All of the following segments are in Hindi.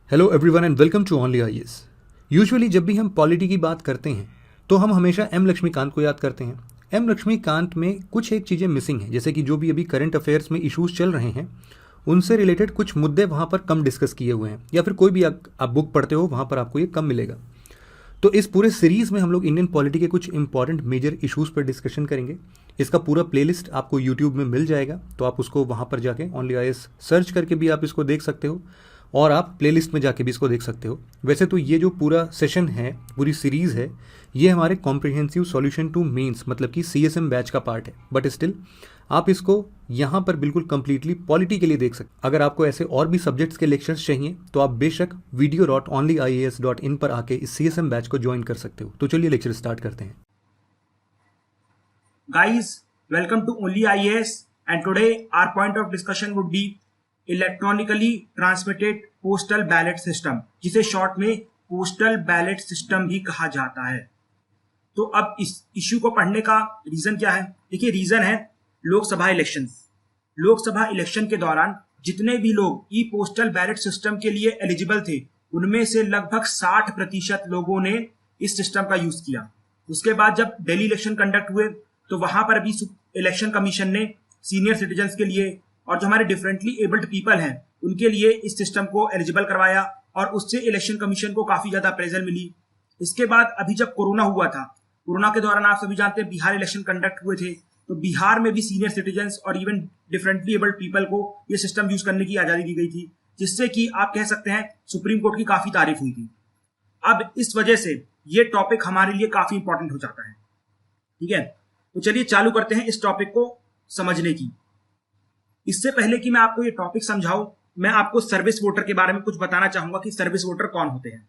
Hello everyone and welcome to only IAS. Usually जब भी हम पॉलिटी की बात करते हैं तो हम हमेशा एम लक्ष्मीकांत को याद करते हैं। एम लक्ष्मीकांत में कुछ एक चीज़ें मिसिंग हैं, जैसे कि जो भी अभी करंट अफेयर्स में इश्यूज चल रहे हैं उनसे रिलेटेड कुछ मुद्दे वहाँ पर कम डिस्कस किए हुए हैं, या फिर कोई भी आप बुक पढ़ते हो वहाँ पर आपको ये कम मिलेगा। तो इस पूरे सीरीज़ में हम लोग इंडियन पॉलिटी के कुछ इंपॉर्टेंट मेजर इश्यूज़ पर डिस्कशन करेंगे। इसका पूरा प्लेलिस्ट आपको यूट्यूब में मिल जाएगा, तो आप उसको वहाँ पर जाके ओनली आईएएस सर्च करके भी आप इसको देख सकते हो और आप प्लेलिस्ट में जाके भी इसको देख सकते हो। वैसे तो ये जो पूरा सेशन है, पूरी सीरीज़ है, ये हमारे कॉम्प्रिहेंसिव सॉल्यूशन टू मेंस मतलब कि सीएसएम बैच का पार्ट है, बट स्टिल आप इसको यहाँ पर बिल्कुल कंप्लीटली पॉलिटी के लिए देख सकते। अगर आपको ऐसे और भी सब्जेक्ट्स के लेक्चर्स चाहिए तो आप बेशक video.onlyias.in पर आके इस सीएसएम बैच को ज्वाइन कर सकते हो। तो चलिए लेक्चर स्टार्ट करते हैं। Guys, welcome to Only IAS, and today our point of discussion would be electronically transmitted postal ballot system, जिसे शॉर्ट में पोस्टल बैलेट सिस्टम भी कहा जाता है। तो अब इस इश्यू को पढ़ने का रीजन क्या है? देखिए, रीजन है लोकसभा इलेक्शंस। लोकसभा इलेक्शन के दौरान जितने भी लोग ई पोस्टल बैलेट सिस्टम के लिए एलिजिबल थे, उनमें से लगभग 60% लोगों ने इस सिस्टम का यूज किया। उसके बाद जब दिल्ली इलेक्शन कंडक्ट हुए तो वहां पर भी इलेक्शन कमीशन ने सीनियर सिटीजन्स के लिए और जो हमारे डिफरेंटली एबल्ड पीपल हैं उनके लिए इस सिस्टम को एलिजिबल करवाया, और उससे इलेक्शन कमीशन को काफी ज्यादा अप्रेजल मिली। इसके बाद अभी जब कोरोना हुआ था, कोरोना के दौरान आप सभी जानते हैं बिहार इलेक्शन कंडक्ट हुए थे, तो बिहार में भी सीनियर सिटीजन्स और इवन डिफरेंटली एबल्ड पीपल को ये सिस्टम यूज करने की आजादी दी गई थी, जिससे कि आप कह सकते हैं सुप्रीम कोर्ट की काफी तारीफ हुई थी। अब इस वजह से ये टॉपिक हमारे लिए काफी इंपॉर्टेंट हो जाता है। ठीक है, तो चलिए चालू करते हैं इस टॉपिक को समझने की। इससे पहले कि मैं आपको ये टॉपिक समझाऊं, मैं आपको सर्विस वोटर के बारे में कुछ बताना चाहूंगा कि सर्विस वोटर कौन होते हैं।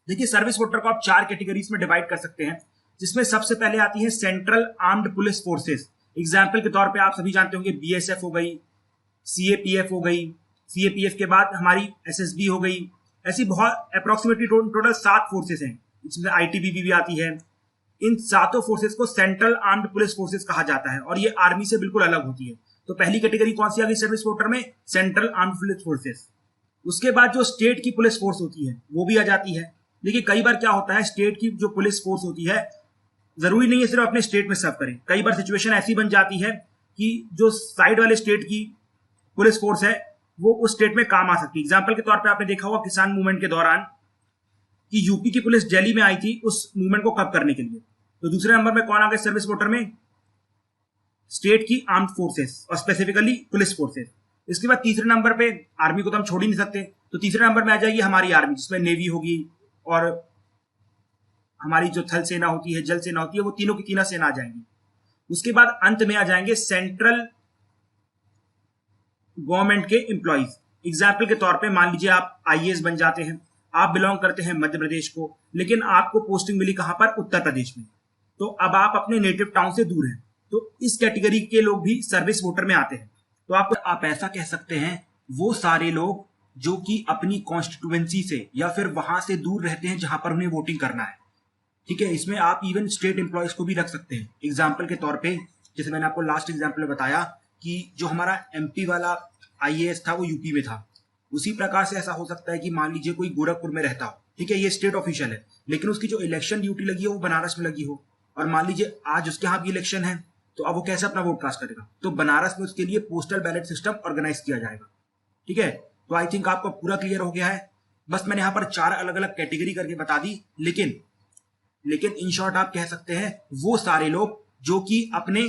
देखिए, सर्विस वोटर को आप 4 कैटेगरीज में डिवाइड कर सकते हैं, जिसमें सबसे पहले आती है central armed police forces. Example के तौर पे आप सभी जानते होंगे बीएसएफ हो गई, सीएपीएफ हो गई, सीएपीएफ के बाद हमारी एसएसबी हो गई। ऐसी बहुत अप्रोक्सीमेटली टोटल 7 फोर्सेस हैं, इसमें आईटीबीपी भी आती है। इन 7 फोर्सेस को सेंट्रल आर्म्ड पुलिस फोर्सेस कहा जाता है, और ये आर्मी से बिल्कुल अलग होती है। तो पहली कैटेगरी कौन सी आ गई सर्विस वोटर में? Central armed police forces. उसके बाद जो स्टेट की पुलिस फोर्स होती है वो भी आ जाती है। देखिए, कई बार क्या होता है, स्टेट की जो पुलिस फोर्स होती है जरूरी नहीं है सिर्फ अपने स्टेट में सर्व करे। कई बार सिचुएशन ऐसी बन जाती है कि जो साइड वाले स्टेट की पुलिस फोर्स है वो उस स्टेट में काम आ सकती है। एग्जाम्पल के तौर पर आपने देखा होगा किसान मूवमेंट के दौरान कि यूपी की पुलिस दिल्ली में आई थी उस मूवमेंट को कब करने के लिए। तो दूसरे नंबर में कौन आ गए सर्विस वोटर में? स्टेट की आर्म्ड फोर्सेस और स्पेसिफिकली पुलिस फोर्सेस। इसके बाद तीसरे नंबर पे आर्मी को तो हम छोड़ ही नहीं सकते, तो तीसरे नंबर में आ जाएगी हमारी आर्मी, जिसमें नेवी होगी और हमारी जो थल सेना होती है, जल सेना होती है, वो तीनों की तीनों सेना आ जाएंगी। उसके बाद अंत में आ जाएंगे सेंट्रल गवर्नमेंट के एम्प्लॉइज। एग्जाम्पल के तौर पे मान लीजिए आप आईएएस बन जाते हैं, आप बिलोंग करते हैं मध्य प्रदेश को, लेकिन आपको पोस्टिंग मिली कहां पर? उत्तर प्रदेश में। तो अब आप अपने नेटिव टाउन से दूर हैं, तो इस कैटेगरी के लोग भी सर्विस वोटर में आते हैं। तो आप ऐसा कह सकते हैं वो सारे लोग जो कि अपनी कॉन्स्टिट्यूएंसी से या फिर वहां से दूर रहते हैं जहां पर उन्हें वोटिंग करना है। ठीक है, इसमें आप इवन स्टेट एम्प्लॉयज को भी रख सकते हैं। एग्जाम्पल के तौर पे जैसे मैंने आपको लास्ट एग्जाम्पल में बताया कि जो हमारा एमपी वाला आईएएस था वो यूपी में था, उसी प्रकार से ऐसा हो सकता है कि मान लीजिए कोई गोरखपुर में रहता हो, ठीक है, ये स्टेट ऑफिशियल है, लेकिन उसकी जो इलेक्शन ड्यूटी लगी है वो बनारस में लगी हो, और मान लीजिए आज उसके यहाँ भी इलेक्शन है, तो अब वो कैसे अपना वोट कास्ट करेगा? तो बनारस में उसके लिए पोस्टल बैलेट सिस्टम ऑर्गेनाइज किया जाएगा। ठीक है, तो आई थिंक आपको पूरा क्लियर हो गया है। बस मैंने यहाँ पर 4 अलग अलग कैटेगरी करके बता दी, लेकिन इन शॉर्ट आप कह सकते हैं वो सारे लोग जो कि अपने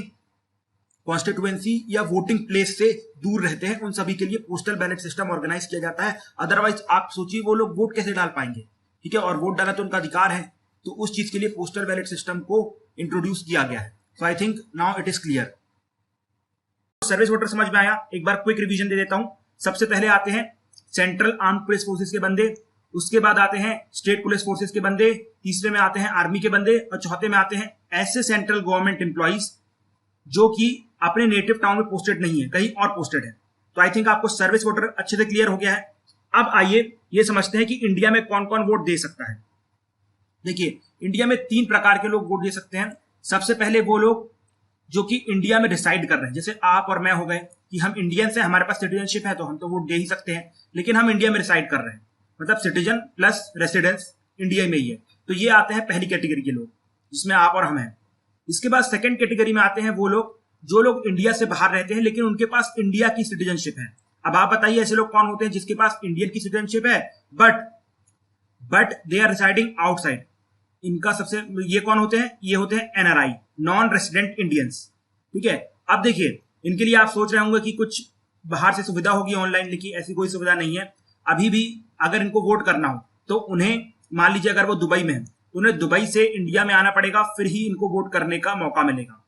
कॉन्स्टिट्यूएंसी या वोटिंग प्लेस से दूर रहते हैं, उन सभी के लिए पोस्टल बैलेट सिस्टम ऑर्गेनाइज किया जाता है। अदरवाइज आप सोचिए वो लोग वोट कैसे डाल पाएंगे? ठीक है, और वोट डालना तो उनका अधिकार है, तो उस चीज के लिए पोस्टल बैलेट सिस्टम को इंट्रोड्यूस किया गया है। So I think now it is clear. Service voter समझ में आया? एक बार क्विक रिवीजन दे देता हूं। सबसे पहले आते हैं सेंट्रल आर्म्ड पुलिस फोर्सेस के बंदे, उसके बाद आते हैं स्टेट पुलिस फोर्सेस के बंदे, तीसरे में आते हैं आर्मी के बंदे, और चौथे में आते हैं ऐसे सेंट्रल गवर्नमेंट एम्प्लॉइज जो कि अपने नेटिव टाउन में पोस्टेड नहीं है, कहीं और पोस्टेड है। तो आई थिंक आपको सर्विस वोटर अच्छे से क्लियर हो गया है। अब आइए ये समझते हैं कि इंडिया में कौन कौन वोट दे सकता है। देखिए, इंडिया में 3 प्रकार के लोग वोट दे सकते हैं। सबसे पहले वो लोग जो कि इंडिया में डिसाइड कर रहे हैं, जैसे आप और मैं हो गए कि हम इंडियंस हैं, हमारे पास सिटीजनशिप है, तो हम तो वोट दे ही सकते हैं, लेकिन हम इंडिया में डिसाइड कर रहे हैं। मतलब सिटीजन प्लस रेसिडेंस इंडिया में ही है। तो ये आते हैं पहली कैटेगरी के लोग, जिसमें आप और हम हैं। इसके बाद सेकंड कैटेगरी में आते हैं वो लोग जो लोग इंडिया से बाहर रहते हैं लेकिन उनके पास इंडिया की सिटीजनशिप है। अब आप बताइए ऐसे लोग कौन होते हैं जिसके पास इंडियन की सिटीजनशिप है but they are residing outside. इनका सबसे ये कौन होते हैं? ये होते हैं एनआरआई, नॉन रेसिडेंट इंडियंस। ठीक है, अब देखिए इनके लिए आप सोच रहे होंगे कि कुछ बाहर से सुविधा होगी ऑनलाइन, लेकिन ऐसी कोई सुविधा नहीं है। अभी भी अगर इनको वोट करना हो तो उन्हें, मान लीजिए अगर वो दुबई में है तो उन्हें दुबई से इंडिया में आना पड़ेगा, फिर ही इनको वोट करने का मौका मिलेगा।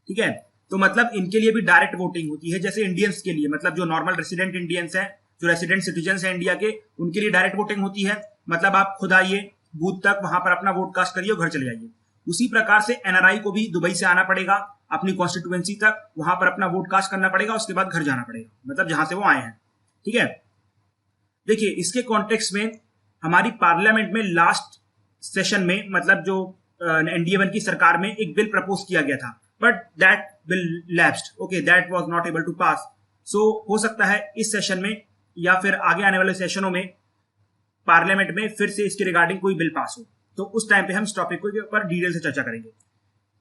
ठीक है, तो मतलब इनके लिए भी डायरेक्ट वोटिंग होती है जैसे इंडियंस के लिए, मतलब जो नॉर्मल रेसिडेंट इंडियंस हैं, जो रेसिडेंट सिटीजन हैं इंडिया के, उनके लिए डायरेक्ट वोटिंग होती है। मतलब आप खुद आइए बूथ तक, वहां पर अपना वोट कास्ट करिए और घर चले जाइए। उसी प्रकार से एनआरआई को भी दुबई से आना पड़ेगा अपनी कॉन्स्टिट्यूएंसी तक, वहां पर अपना वोट कास्ट करना पड़ेगा, उसके बाद घर जाना पड़ेगा, मतलब जहां से वो आए हैं। ठीक है, देखिए इसके कॉन्टेक्स्ट में हमारी पार्लियामेंट में लास्ट सेशन में, मतलब जो एनडीए 1 की सरकार में एक बिल प्रपोज किया गया था, but that bill lapsed, okay, that was not able to pass. So हो सकता है इस सेशन में या फिर आगे आने वाले सेशनों में पार्लियामेंट में फिर से इसके रिगार्डिंग कोई बिल पास हो, तो उस टाइम पे हम इस टॉपिक के ऊपर डिटेल से चर्चा करेंगे।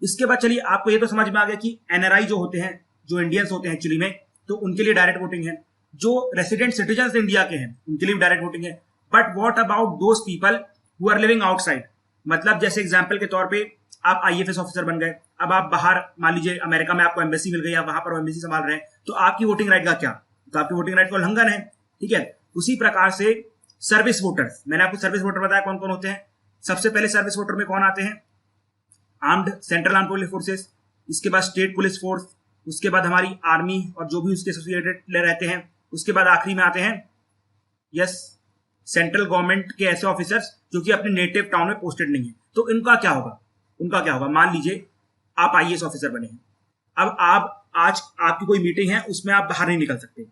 इसके बाद चलिए आपको ये तो समझ में आ गया कि एनआरआई जो होते हैं, जो इंडियंस होते हैं एक्चुअली में, तो उनके लिए डायरेक्ट वोटिंग है। जो रेसिडेंट सिटीजन इंडिया के हैं उनके लिए भी डायरेक्ट वोटिंग है। But what about those people who are living outside? मतलब जैसे एग्जाम्पल के तौर पे आप आईएफएस ऑफिसर बन गए, अब आप बाहर, मान लीजिए अमेरिका में आपको एम्बेसी मिल गई, आप वहां पर एम्बेसी संभाल रहे हैं, तो आपकी वोटिंग राइट का क्या? तो आपकी वोटिंग राइट का उल्लंघन है। ठीक है, उसी प्रकार से सर्विस वोटर्स, मैंने आपको सर्विस वोटर बताया कौन कौन होते हैं। सबसे पहले सर्विस वोटर में कौन आते हैं? Armed, central arm police forces, इसके बाद स्टेट पुलिस फोर्स, उसके बाद हमारी आर्मी और जो भी उसके एसोसिएटेड रहते हैं, उसके बाद आखिरी में आते हैं यस सेंट्रल गवर्नमेंट के ऐसे ऑफिसर्स जो कि अपने नेटिव टाउन में पोस्टेड नहीं है। तो इनका क्या होगा? उनका क्या होगा? मान लीजिए आप आईएएस ऑफिसर बने हैं, अब आप आज आपकी कोई मीटिंग है, उसमें आप बाहर नहीं निकल सकते।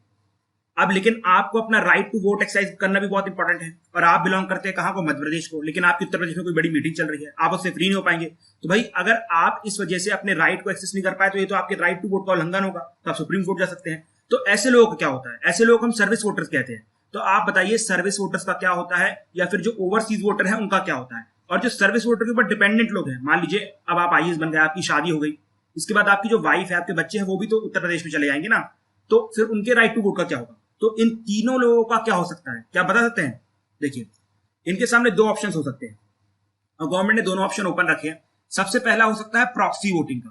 अब लेकिन आपको अपना राइट टू वोट एक्सरसाइज करना भी बहुत इंपॉर्टेंट है, और आप बिलोंग करते हैं कहां को? मध्य प्रदेश को, लेकिन आपकी उत्तर प्रदेश में कोई बड़ी मीटिंग चल रही है, आप उससे फ्री नहीं हो पाएंगे। तो भाई अगर आप इस वजह से अपने राइट को एक्सेस नहीं कर पाए तो ये तो आपके राइट टू वोट का उल्लंघन होगा, तो आप सुप्रीम कोर्ट जा सकते हैं। तो ऐसे लोगों को क्या होता है? ऐसे लोग हम सर्विस वोटर्स कहते हैं। तो आप बताइए सर्विस वोटर्स का क्या होता है, या फिर जो ओवरसीज वोटर है उनका क्या होता है? और जो सर्विस वोटर के ऊपर डिपेंडेंट लोग हैं, मान लीजिए अब आप आईएएस बन गए, आपकी शादी हो गई, इसके बाद आपकी जो वाइफ है, आपके बच्चे हैं, वो भी तो उत्तर प्रदेश में चले जाएंगे ना, तो फिर उनके राइट टू वोट का क्या होगा? तो इन तीनों लोगों का क्या हो सकता है, क्या बता सकते हैं? देखिए इनके सामने दो ऑप्शंस हो सकते हैं और गवर्नमेंट ने दोनों ऑप्शन ओपन रखे हैं। सबसे पहला हो सकता है प्रॉक्सी वोटिंग का।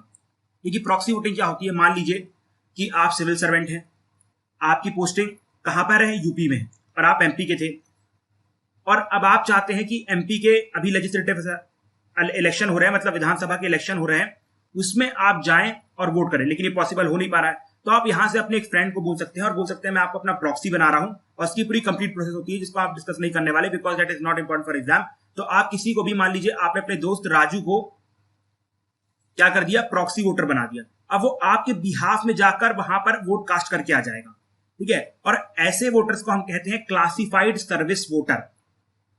देखिए प्रॉक्सी वोटिंग क्या होती है? मान लीजिए कि आप सिविल सर्वेंट हैं, आपकी पोस्टिंग कहां पर है? यूपी में, और आप एमपी के थे, और अब आप चाहते हैं कि एमपी के अभी लेजिस्लेटिव इलेक्शन हो रहे हैं, मतलब विधानसभा के इलेक्शन हो रहे हैं, उसमें आप जाएं और वोट करें, लेकिन ये पॉसिबल हो नहीं पा रहा है। तो आप यहां से अपने एक फ्रेंड को बोल सकते हैं और बोल सकते हैं मैं आपको अपना प्रॉक्सी बना रहा हूं, और इसकी पूरी कंप्लीट प्रोसेस होती है जिसको आप डिस्कस नहीं करने वाले, because that is not important for exam. तो आप किसी को भी, मान लीजिए आपने अपने दोस्त राजू को क्या कर दिया? प्रॉक्सी वोटर बना दिया। अब वो आपके बिहाफ में जाकर वहां पर वोट कास्ट करके आ जाएगा। ठीक है, और ऐसे वोटर्स को हम कहते हैं क्लासिफाइड सर्विस वोटर।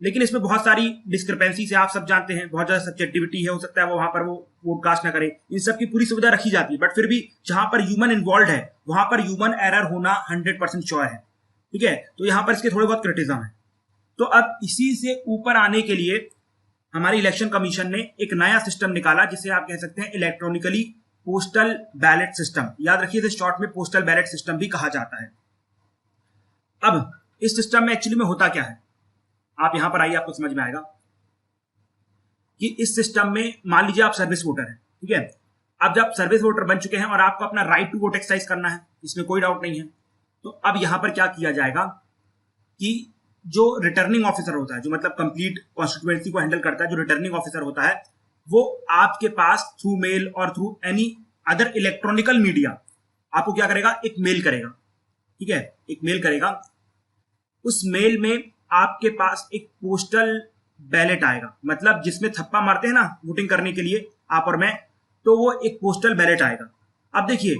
लेकिन इसमें बहुत सारी डिस्क्रिपेंसी से आप सब जानते हैं, बहुत ज्यादा सब्जेक्टिविटी है, हो सकता है वो वहां पर वो वोट कास्ट ना करे, इन सब की पूरी सुविधा रखी जाती है, बट फिर भी जहां पर ह्यूमन इन्वॉल्व है वहां पर ह्यूमन एरर होना 100% श्योर है। ठीक है, तो यहां पर इसके थोड़े बहुत क्रिटिसिज्म है। तो अब इसी से ऊपर आने के लिए हमारी इलेक्शन कमीशन ने एक नया सिस्टम निकाला जिसे आप कह सकते हैं इलेक्ट्रॉनिकली पोस्टल बैलेट सिस्टम। याद रखिए इसे शॉर्ट में पोस्टल बैलेट सिस्टम भी कहा जाता है। अब इस सिस्टम में एक्चुअली में होता क्या है, आप यहां पर आइए, आपको समझ में आएगा कि इस सिस्टम में मान लीजिए आप सर्विस वोटर हैं। ठीक है, अब जब सर्विस वोटर बन चुके हैं और आपको अपना राइट टू वोट एक्सरसाइज करना है, इसमें कोई डाउट नहीं है, तो अब यहां पर क्या किया जाएगा कि जो रिटर्निंग ऑफिसर होता है, जो मतलब कंप्लीट कॉन्स्टिट्यूएंसी को हैंडल करता है, जो रिटर्निंग ऑफिसर होता है, वो आपके पास थ्रू मेल और through any other electronical media आपको क्या करेगा? एक मेल करेगा। ठीक है, एक मेल करेगा, उस मेल में आपके पास एक पोस्टल बैलेट आएगा, मतलब जिसमें थप्पा मारते हैं ना वोटिंग करने के लिए आप और मैं, तो वो एक पोस्टल बैलेट आएगा। अब देखिए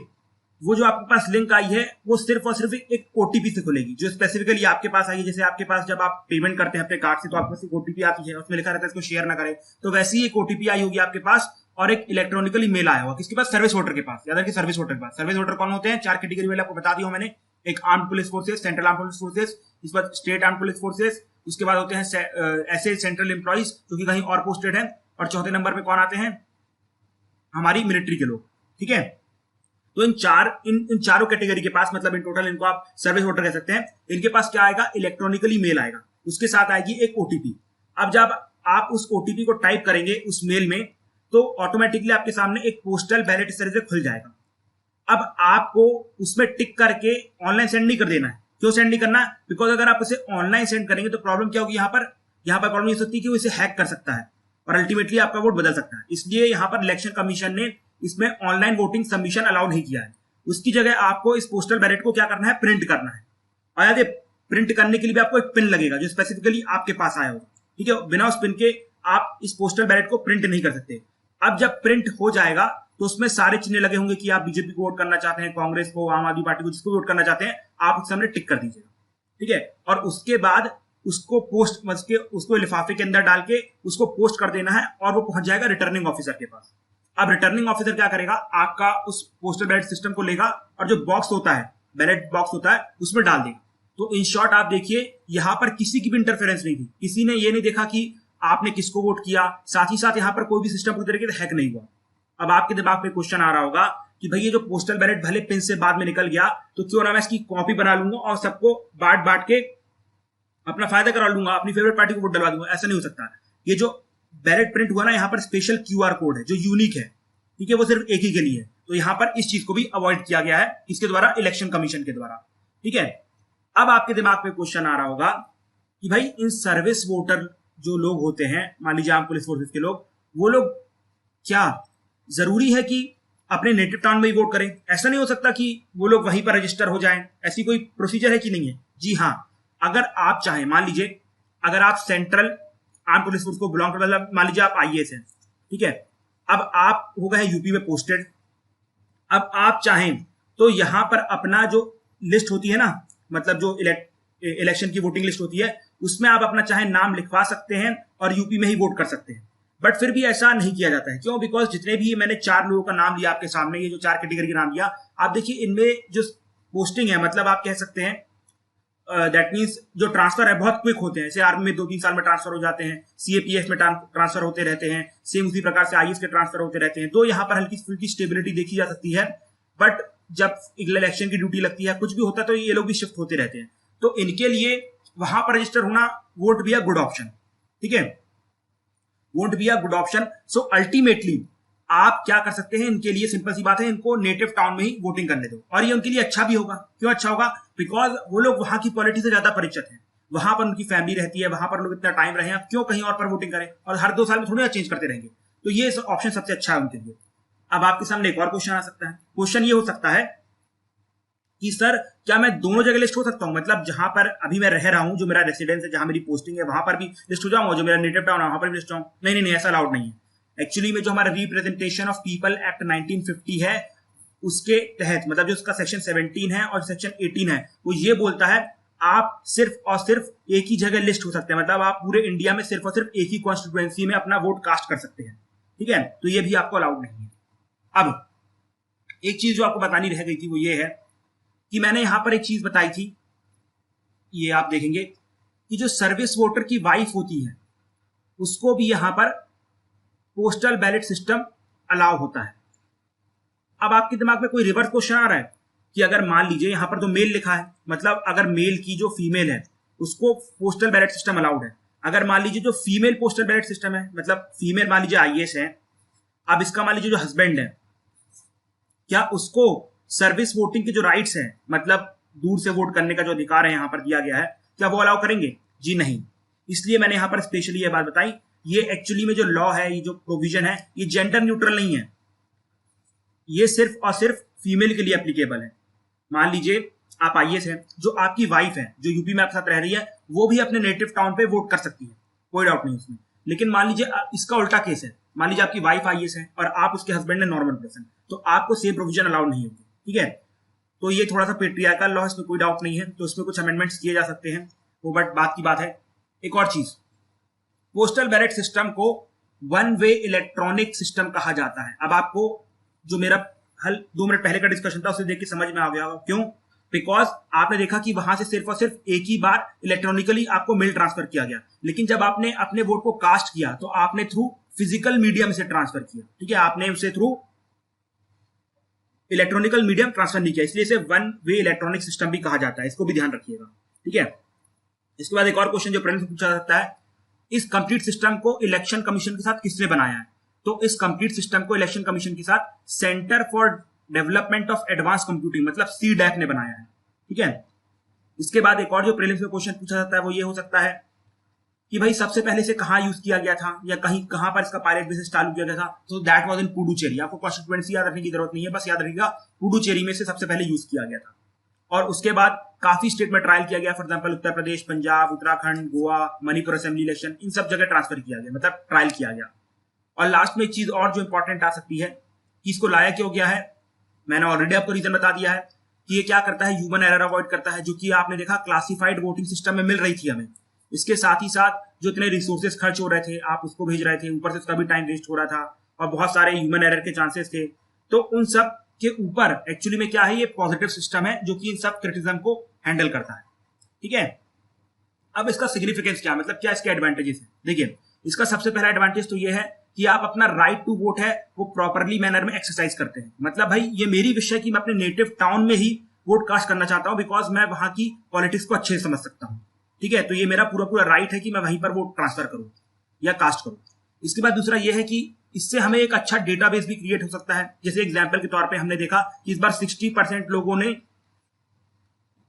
वो जो आपके पास लिंक आई है वो सिर्फ और सिर्फ एक ओटीपी से खुलेगी, जो स्पेसिफिकली आपके पास आई है। जैसे आपके पास जब आप पेमेंट करते हैं अपने कार्ड से तो आपके पास एक ओटीपी आती है, उसमें लिखा रहता है इसको शेयर ना करें, तो वैसे ही एक ओटीपी आई होगी आपके पास, और एक इलेक्ट्रॉनिकली मेल आया होगा किसके पास? सर्विस वोटर के पास। याद रखिए सर्विस वोटर के पास। सर्विस वोटर कौन होते हैं? 4 कैटेगरी वाले आपको बता दिया मैंने, एक armed police forces, central arm police forces, इस बार स्टेट आर्म पुलिस फोर्सेस, उसके बाद होते हैं ऐसे सेंट्रल एम्प्लॉइज जो कि कहीं और पोस्टेड हैं, और चौथे नंबर पे कौन आते हैं, हमारी मिलिट्री के लोग। ठीक है, तो इन चारों कैटेगरी के पास, मतलब इन टोटल इनको आप सर्विस वोटर कह सकते हैं, इनके पास क्या आएगा, इलेक्ट्रॉनिकली मेल आएगा, उसके साथ आएगी एक ओटीपी। अब जब आप उस ओटीपी को टाइप करेंगे उस मेल में, तो ऑटोमेटिकली आपके सामने एक पोस्टल बैलेट सर्विस खुल जाएगा। अब आपको उसमें टिक करके ऑनलाइन सेंड नहीं कर देना है। क्यों सेंड नहीं करना? बिकॉज अगर आप उसे ऑनलाइन सेंड करेंगे तो प्रॉब्लम क्या होगी, यहाँ पर प्रॉब्लम ये हो सकती है कि वो इसे हैक कर सकता है और अल्टीमेटली आपका वोट बदल सकता है। इसलिए यहाँ पर इलेक्शन कमीशन ने इसमें ऑनलाइन वोटिंग सबमिशन अलाउ नहीं किया है। उसकी जगह आपको इस पोस्टल बैलेट को क्या करना है, प्रिंट करना है। और याद है, प्रिंट करने के लिए भी आपको एक पिन लगेगा जो स्पेसिफिकली आपके पास आया होगा। ठीक है, बिना उस पिन के आप इस पोस्टल बैलेट को प्रिंट नहीं कर सकते। अब जब प्रिंट हो जाएगा तो उसमें सारे चिन्ह लगे होंगे कि आप बीजेपी को वोट करना चाहते हैं, कांग्रेस को, आम आदमी पार्टी को, जिसको वोट करना चाहते हैं, आप उसके सामने टिक कर दीजिएगा। ठीक है, और उसके बाद उसको लिफाफे के अंदर डाल के उसको पोस्ट कर देना है और वो पहुंच जाएगा रिटर्निंग ऑफिसर के पास। अब रिटर्निंग ऑफिसर क्या करेगा, आपका उस पोस्टल बैलेट सिस्टम को लेगा और जो बॉक्स होता है, बैलेट बॉक्स होता है, उसमें डाल देगा। तो इन शॉर्ट आप देखिए, यहां पर किसी की भी इंटरफेरेंस नहीं थी, किसी ने ये नहीं देखा कि आपने किसको वोट किया, साथ ही साथ यहां पर कोई भी सिस्टम पूरी तरीके से हैक नहीं हुआ। अब आपके दिमाग पे क्वेश्चन आ रहा होगा कि भाई ये जो पोस्टल बैलेट भले पिन से बाद में निकल गया, तो क्यों ना मैं इसकी कॉपी बना लूंगा और सबको बांट बांट के अपना फायदा करा लूंगा, अपनी फेवरेट पार्टी को वोट डलवा दूंगा। ऐसा नहीं हो सकता। ये जो बैलेट प्रिंट हुआ ना, यहाँ पर स्पेशल क्यूआर कोड है जो यूनिक है। ठीक है, वो सिर्फ एक ही के लिए है। तो यहाँ पर इस चीज को भी अवॉइड किया गया है इसके द्वारा, इलेक्शन कमीशन के द्वारा। ठीक है, अब आपके दिमाग पे क्वेश्चन आ रहा होगा कि भाई इन सर्विस वोटर जो लोग होते हैं, मान लीजिए आप पुलिस फोर्सेस के लोग, वो लोग क्या जरूरी है कि अपने नेटिव टाउन में ही वोट करें? ऐसा नहीं हो सकता कि वो लोग वहीं पर रजिस्टर हो जाएं? ऐसी कोई प्रोसीजर है कि नहीं है? जी हाँ, अगर आप चाहें, मान लीजिए अगर आप सेंट्रल आर्म पुलिस फोर्स को बिलोंग करते, मतलब मान लीजिए आप आईएएस हैं, ठीक है, अब आप हो गए यूपी में पोस्टेड। अब आप चाहें तो यहां पर अपना जो लिस्ट होती है ना, मतलब जो इलेक्शन की वोटिंग लिस्ट होती है, उसमें आप अपना चाहे नाम लिखवा सकते हैं और यूपी में ही वोट कर सकते हैं। बट फिर भी ऐसा नहीं किया जाता है। क्यों? बिकॉज जितने भी मैंने 4 लोगों का नाम लिया आपके सामने, ये जो 4 कैटेगरी का नाम लिया, आप देखिए इनमें जो पोस्टिंग है, मतलब आप कह सकते हैं दैट मीन्स जो ट्रांसफर है बहुत क्विक होते हैं। जैसे आर्मी में 2-3 साल में ट्रांसफर हो जाते हैं, सीएपीएफ में ट्रांसफर होते रहते हैं, सेम उसी प्रकार से आईएएस के ट्रांसफर होते रहते हैं। तो यहाँ पर हल्की फुल्की स्टेबिलिटी देखी जा सकती है। बट जब इलेक्शन की ड्यूटी लगती है, कुछ भी होता है, तो ये लोग भी शिफ्ट होते रहते हैं। तो इनके लिए वहां पर रजिस्टर होना vote be a good option. ठीक है, vote be a good option. So ultimately आप क्या कर सकते हैं, इनके लिए सिंपल सी बात है, इनको नेटिव टाउन में ही वोटिंग करने दो। और ये उनके लिए अच्छा भी होगा। क्यों अच्छा होगा? बिकॉज वो लोग वहां की पॉलिटिक्स से ज्यादा परिचित हैं, वहां पर उनकी फैमिली रहती है, वहां पर लोग इतना टाइम रहे हैं, क्यों कहीं और पर वोटिंग करें? और हर 2 साल में थोड़ी ना चेंज करते रहेंगे। तो ये ऑप्शन सबसे अच्छा है उनके लिए। अब आपके सामने एक और क्वेश्चन आ सकता है। क्वेश्चन ये हो सकता है कि सर क्या मैं दोनों जगह लिस्ट हो सकता हूं? मतलब जहां पर अभी मैं रह रहा हूं, जो मेरा रेसिडेंस है, जहां मेरी पोस्टिंग है, वहां पर भी लिस्ट हो जाऊंगा, जो मेरा नेटिव टाउन है वहां पर भी लिस्ट हो? नहीं, ऐसा अलाउड नहीं है। एक्चुअली में जो हमारा रिप्रेजेंटेशन ऑफ पीपल एक्ट 1950 है, उसके तहत, मतलब जो उसका सेक्शन 17 है और सेक्शन 18 है, वो ये बोलता है आप सिर्फ और सिर्फ एक ही जगह लिस्ट हो सकते हैं। मतलब आप पूरे इंडिया में सिर्फ और सिर्फ एक ही कॉन्स्टिट्यूएंसी में अपना वोट कास्ट कर सकते हैं। ठीक है, तो ये भी आपको अलाउड नहीं है। अब एक चीज जो आपको बतानी रह गई थी वो ये है कि मैंने यहां पर एक चीज बताई थी, ये आप देखेंगे कि जो सर्विस वोटर की वाइफ होती है उसको भी यहां पर पोस्टल बैलेट सिस्टम अलाउ होता है। अब आपके दिमाग में कोई रिवर्स क्वेश्चन आ रहा है कि अगर मान लीजिए यहां पर तो मेल लिखा है, मतलब अगर मेल की जो फीमेल है उसको पोस्टल बैलेट सिस्टम अलाउड है। अगर मान लीजिए जो फीमेल पोस्टल बैलेट सिस्टम है, मतलब फीमेल मान लीजिए आईएएस है, अब इसका मान लीजिए जो हस्बैंड है, क्या उसको सर्विस वोटिंग के जो राइट्स हैं, मतलब दूर से वोट करने का जो अधिकार है यहां पर दिया गया है, क्या वो अलाउ करेंगे? जी नहीं। इसलिए मैंने यहां पर स्पेशली ये बात बताई, ये एक्चुअली में जो लॉ है, ये जो प्रोविजन है, ये जेंडर न्यूट्रल नहीं है। ये सिर्फ और सिर्फ फीमेल के लिए एप्लीकेबल है। मान लीजिए आप आईएएस हैं, जो आपकी वाइफ है, जो यूपी में आपके साथ रह रही है, वो भी अपने नेटिव टाउन पे वोट कर सकती है, कोई डाउट नहीं उसमें। लेकिन मान लीजिए इसका उल्टा केस है, मान लीजिए आपकी वाइफ आईएएस है और आप उसके हस्बैंड है नॉर्मल पर्सन, तो आपको सेम प्रोविजन अलाउ नहीं होगी। ठीक है, तो ये थोड़ा सा पेट्रियार्कल लॉ, इसमें कोई डाउट नहीं है, तो इसमें कुछ अमेंडमेंट्स किए जा सकते हैं, वो बट बात की बात है। एक और चीज, पोस्टल बैलेट सिस्टम को 1 वे इलेक्ट्रॉनिक सिस्टम कहा जाता है। अब आपको जो मेरा हल 2 मिनट पहले का डिस्कशन था उसे देख के समझ में आ गया होगा। क्यों? बिकॉज आपने देखा कि वहां से सिर्फ और सिर्फ एक ही बार इलेक्ट्रॉनिकली आपको मेल ट्रांसफर किया गया, लेकिन जब आपने अपने वोट को कास्ट किया तो आपने थ्रू फिजिकल मीडियम से ट्रांसफर किया, ठीक है, आपने उसे थ्रू इलेक्ट्रॉनिकल मीडियम ट्रांसफर नहीं किया, इसलिए इसे वन वे इलेक्ट्रॉनिक सिस्टम भी कहा जाता है, इसको भी ध्यान रखिएगा, ठीक है। इसके बाद एक और क्वेश्चन जो प्रीलिम्स में पूछा जाता है, इस कंप्लीट सिस्टम को इलेक्शन कमीशन के साथ किसने बनाया है? तो इस कंप्लीट सिस्टम को इलेक्शन कमीशन के साथ centre for development of advance computing मतलब CDAC ने बनाया है, ठीक है। इसके बाद एक और जो प्रीलिम्स में क्वेश्चन पूछा जाता है वो ये हो सकता है कि भाई सबसे पहले से कहां यूज किया गया था या कहां पर इसका पायलट बेसिस चालू किया गया था, तो दैट वाज इन पुडुचेरी। आपको कॉन्स्टिट्यूएंसी याद रखने की जरूरत नहीं है, बस याद रखिएगा पुडुचेरी में से सबसे पहले यूज किया गया था। और उसके बाद काफी स्टेट में ट्रायल किया गया, for example Uttar Pradesh, Punjab, Uttarakhand, Goa, Manipur assembly election, इन सब जगह ट्रांसफर किया गया, मतलब ट्रायल किया गया। और लास्ट में एक चीज और जो इंपॉर्टेंट आ सकती है कि इसको लाया क्यों गया है, मैंने ऑलरेडी आपको रीजन बता दिया है कि ये क्या करता है, ह्यूमन एरर अवॉइड करता है, जो कि आपने देखा क्लासिफाइड वोटिंग सिस्टम में मिल रही थी हमें। इसके साथ ही साथ जो इतने रिसोर्सेज खर्च हो रहे थे, आप उसको भेज रहे थे, ऊपर से उसका भी टाइम वेस्ट हो रहा था और बहुत सारे ह्यूमन एरर के चांसेस थे, तो उन सब के ऊपर एक्चुअली में क्या है, ये पॉजिटिव सिस्टम है जो कि इन सब क्रिटिसिज्म को हैंडल करता है, ठीक है। अब इसका सिग्निफिकेंस क्या, मतलब क्या इसके एडवांटेजेस है? देखिए, इसका सबसे पहला एडवांटेज तो ये है कि आप अपना राइट टू वोट है वो प्रॉपरली मैनर में एक्सरसाइज करते हैं। मतलब भाई ये मेरी विश है कि मैं अपने नेटिव टाउन में ही वोट कास्ट करना चाहता हूं, बिकॉज मैं वहां की पॉलिटिक्स को अच्छे से समझ सकता हूं, ठीक है। तो ये मेरा पूरा पूरा राइट है कि मैं वहीं पर वोट ट्रांसफर करूं या कास्ट करूं। इसके बाद दूसरा ये है कि इससे हमें एक अच्छा डेटाबेस भी क्रिएट हो सकता है। जैसे एग्जाम्पल के तौर पे हमने देखा कि इस बार 60% लोगों ने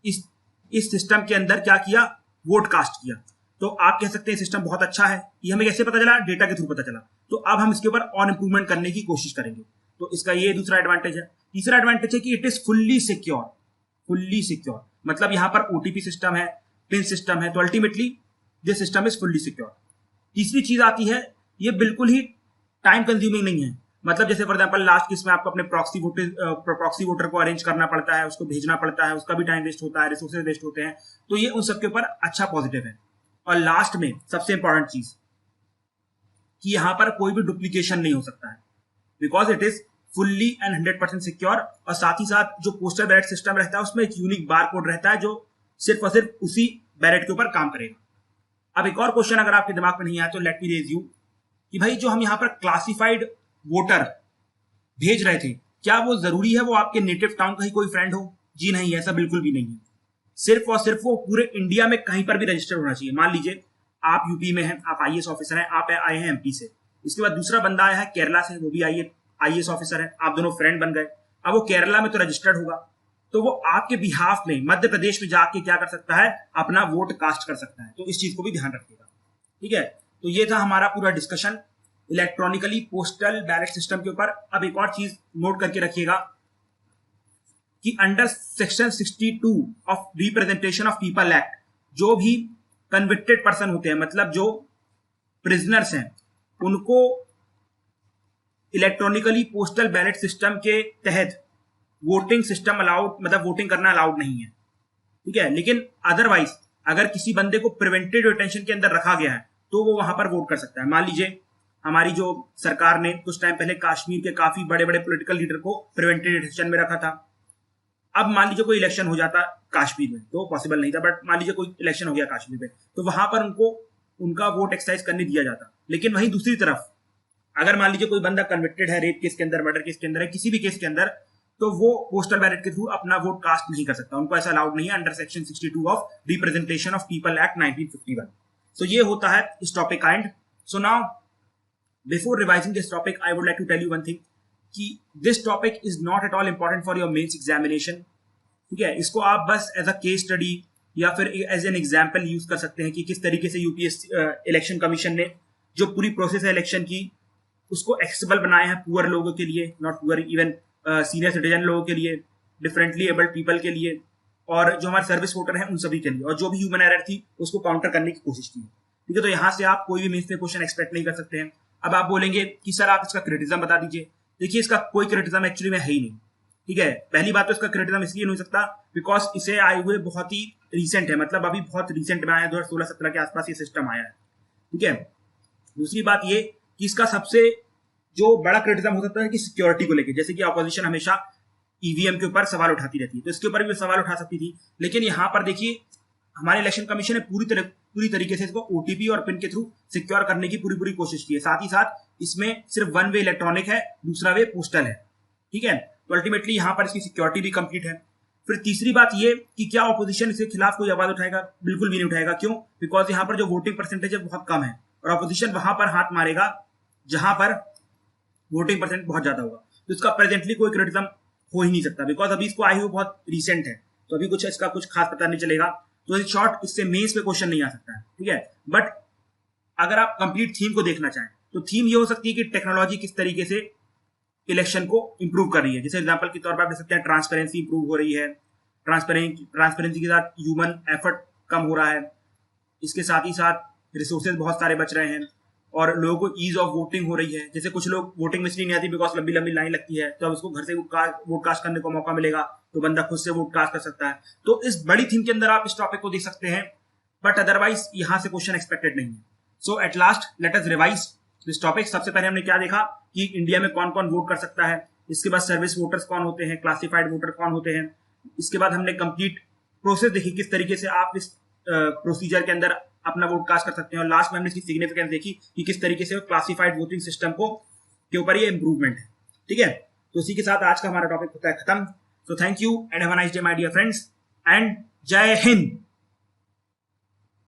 इस सिस्टम के अंदर क्या किया, वोट कास्ट किया। तो आप कह सकते हैं सिस्टम बहुत अच्छा है। ये हमें कैसे पता चला? डेटा के थ्रू पता चला। तो अब हम इसके ऊपर और इंप्रूवमेंट करने की कोशिश करेंगे। तो इसका ये दूसरा एडवांटेज है। तीसरा एडवांटेज है कि it is fully secure. Fully secure मतलब यहां पर ओटीपी सिस्टम है, पिन सिस्टम है, तो ultimately this system is fully secure. तीसरी चीज आती है, ये बिल्कुल ही टाइम कंज्यूमिंग नहीं है। मतलब जैसे फॉर एग्जांपल लास्ट केस में आपको अपने प्रॉक्सी वोटर को अरेंज करना पड़ता है, उसको भेजना पड़ता है, उसका भी टाइम वेस्ट होता है, रिसोर्सेज वेस्ट होते हैं। तो ये उन सबके ऊपर अच्छा पॉजिटिव है। और लास्ट में सबसे इंपॉर्टेंट चीज कि यहां पर कोई भी डुप्लीकेशन नहीं हो सकता है, because it is fully and 100% secure. और साथ ही साथ जो पोस्टल बैलेट सिस्टम रहता है उसमें एक यूनिक बार कोड रहता है जो सिर्फ और सिर्फ उसी बैलेट के ऊपर काम करेगा। अब एक और क्वेश्चन अगर आपके दिमाग में नहीं आया तो लेट मी रेज यू कि भाई जो हम यहाँ पर क्लासिफाइड वोटर भेज रहे थे, क्या वो जरूरी है वो आपके नेटिव टाउन का ही कोई फ्रेंड हो? जी नहीं, ऐसा बिल्कुल भी नहीं है। सिर्फ और सिर्फ वो पूरे इंडिया में कहीं पर भी रजिस्टर्ड होना चाहिए। मान लीजिए आप यूपी में हैं, आप आईएएस ऑफिसर हैं, आप आए हैं एमपी से, इसके बाद दूसरा बंदा आया है केरला से, वो भी आईएएस ऑफिसर है, आप दोनों फ्रेंड बन गए। अब वो केरला में तो रजिस्टर्ड होगा, तो वो आपके बिहाफ में मध्य प्रदेश में जाके क्या कर सकता है, अपना वोट कास्ट कर सकता है। तो इस चीज को भी ध्यान रखिएगा, ठीक है। तो ये था हमारा पूरा discussion electronically postal ballot system के ऊपर। अब एक और चीज नोट करके रखिएगा कि under section 62 of representation of people act जो भी कन्विक्टेड पर्सन होते हैं, मतलब जो प्रिजनर्स हैं, उनको इलेक्ट्रॉनिकली पोस्टल बैलेट सिस्टम के तहत वोटिंग सिस्टम अलाउड, मतलब वोटिंग करना अलाउड नहीं है, ठीक है। लेकिन अदरवाइज अगर किसी बंदे को प्रिवेंटिव डिटेंशन के अंदर रखा गया है तो वो वहां पर वोट कर सकता है। मान लीजिए हमारी जो सरकार ने कुछ टाइम पहले कश्मीर के काफी बड़े बड़े पॉलिटिकल लीडर को प्रिवेंटिव डिटेंशन में रखा था। अब मान लीजिए कोई इलेक्शन हो जाता कश्मीर में, तो पॉसिबल नहीं था, बट मान लीजिए कोई इलेक्शन हो गया कश्मीर में, तो वहां पर उनको उनका वोट एक्सरसाइज करने दिया जाता। लेकिन वहीं दूसरी तरफ अगर मान लीजिए कोई बंदा कन्विक्टेड है रेप केस के अंदर, मर्डर केस के अंदर है, किसी भी केस के अंदर, तो वो पोस्टल बैलेट के थ्रू अपना वोट कास्ट नहीं कर सकता, उनको ऐसा अलाउड नहीं है under section 62 of representation of people act 1951। So ये होता है इस टॉपिक का end. So now before revising this topic I would like to tell you one thing कि this topic is not at all important for your mains examination, ठीक है। इसको आप बस एज अ केस स्टडी या फिर एज एन एग्जाम्पल यूज कर सकते हैं कि किस तरीके से यूपीएससी इलेक्शन कमीशन ने जो पूरी प्रोसेस है इलेक्शन की उसको एक्सेसिबल बनाया है पुअर लोगों के लिए, not poor, even senior citizen लोगों के लिए, डिफरेंटली एबल्ड पीपल के लिए, और जो हमारे सर्विस वोटर हैं उन सभी के लिए, और जो भी ह्यूमन एरर थी उसको काउंटर करने की कोशिश की, ठीक है। तो यहाँ से आप कोई भी मेंस में क्वेश्चन एक्सपेक्ट नहीं कर सकते हैं। अब आप बोलेंगे कि सर आप इसका क्रिटिसिज्म बता दीजिए। देखिए, इसका कोई क्रिटिसिज्म एक्चुअली में है ही नहीं, ठीक है। पहली बात तो इसका क्रिटिसिज्म इसलिए नहीं हो सकता बिकॉज इसे आए हुए बहुत ही रिसेंट है, मतलब अभी बहुत रिसेंट में आया है, 2016-17 के आसपास ये सिस्टम आया है, ठीक है। दूसरी बात ये कि इसका सबसे जो बड़ा क्रिटिसिज्म हो सकता है कि सिक्योरिटी को लेकर, जैसे कि अपोजिशन हमेशा ईवीएम के ऊपर सवाल उठाती रहती है, तो इसके ऊपर भी सवाल उठा सकती थी। लेकिन यहाँ पर देखिए हमारे इलेक्शन कमीशन ने पूरी तरीके से इसको ओटीपी और पिन के थ्रू सिक्योर करने की पूरी कोशिश की है। साथ ही साथ इसमें सिर्फ वन वे इलेक्ट्रॉनिक है, दूसरा वे पोस्टल है, ठीक है। तो अल्टीमेटली यहाँ पर इसकी सिक्योरिटी भी कंप्लीट है। फिर तीसरी बात ये कि क्या ऑपोजिशन इसके खिलाफ कोई आवाज उठाएगा? बिल्कुल भी नहीं उठाएगा। क्यों? बिकॉज यहाँ पर जो वोटिंग परसेंटेज है बहुत कम है और ऑपोजिशन वहां पर हाथ मारेगा जहां पर वोटिंग परसेंट बहुत ज्यादा होगा। तो इसका प्रेजेंटली कोई क्रिटिसिज्म हो ही नहीं सकता, बिकॉज अभी इसको आई हुई बहुत रिसेंट है, तो अभी कुछ इसका कुछ खास पता नहीं चलेगा। तो इन शॉर्ट इससे मेंस पे क्वेश्चन नहीं आ सकता है, ठीक है। बट अगर आप कंप्लीट थीम को देखना चाहें तो थीम ये हो सकती है कि टेक्नोलॉजी किस तरीके से इलेक्शन को इंप्रूव कर रही है। जैसे एग्जांपल के तौर पर आप देख सकते हैं ट्रांसपेरेंसी इंप्रूव हो रही है, ट्रांसपेरेंसी के साथ ह्यूमन एफर्ट कम हो रहा है, इसके साथ ही साथ रिसोर्सेज बहुत सारे बच रहे हैं और लोगों को ईज ऑफ वोटिंग हो रही है। जैसे कुछ लोग वोटिंग में इसलिए नहीं आती बिकॉज लंबी लंबी लाइन लगती है, तो अब उसको घर से वोट कास्ट करने का मौका मिलेगा तो बंदा खुद से वोट कास्ट कर सकता है। तो इस बड़ी थीम के अंदर आप इस टॉपिक को देख सकते हैं, बट अदरवाइज यहां से क्वेश्चन एक्सपेक्टेड नहीं है। So at last let us revise this topic. सबसे पहले हमने क्या देखा कि इंडिया में कौन कौन वोट कर सकता है, इसके बाद सर्विस वोटर्स कौन होते हैं, क्लासिफाइड वोटर कौन होते हैं, इसके बाद हमने कंप्लीट प्रोसेस देखी किस तरीके से आप इस प्रोसीजर के अंदर अपना वोट कास्ट कर सकते हैं, और लास्ट में हमने इसकी सिग्निफिकेंस देखी कि किस तरीके से क्लासिफाइड वोटिंग सिस्टम को के ऊपर ये इंप्रूवमेंट है, ठीक है। तो इसी के साथ आज का हमारा टॉपिक होता है खत्म। So thank you and have a nice day my dear friends and जय हिंद।